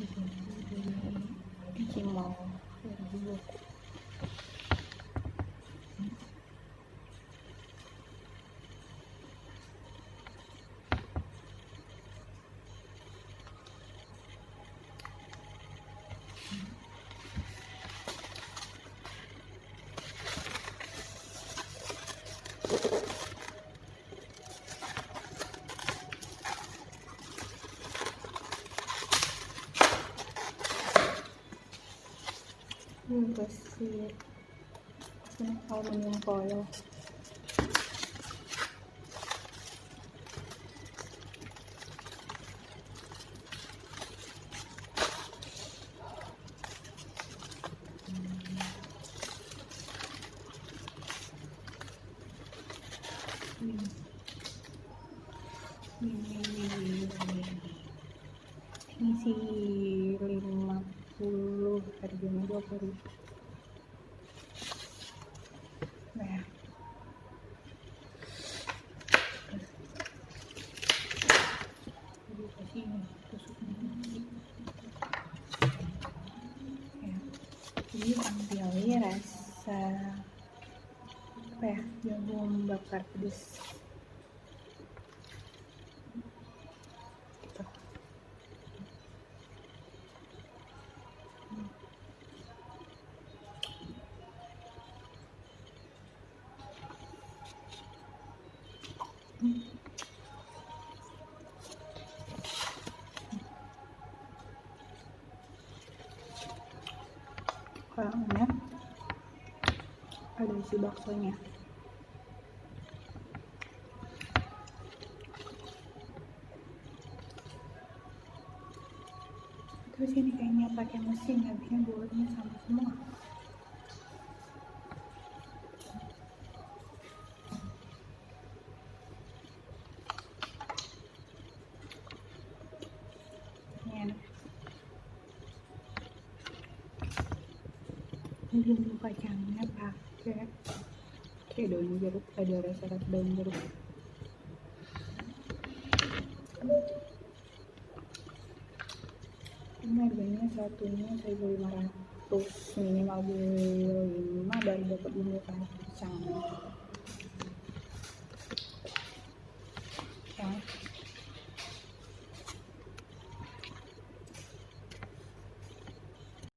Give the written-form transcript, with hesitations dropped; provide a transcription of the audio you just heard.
di Cimol dulu. Kasih aluminium foil. Ini sih 50, harganya 20.000. Nah, ini ambilnya rasa apa ya, jagung bakar pedas gitu. Kalangnya ada isi baksonya. Terus ini kayaknya pakai mesin, habisnya bulatnya sama semua. Ini enak. Ini bumbu kacangnya pakai kayak daun jeruk, ada rasa daun jeruk. Ini harganya satunya 1.500, minimal beli 5 baru dapat bumbu kacang.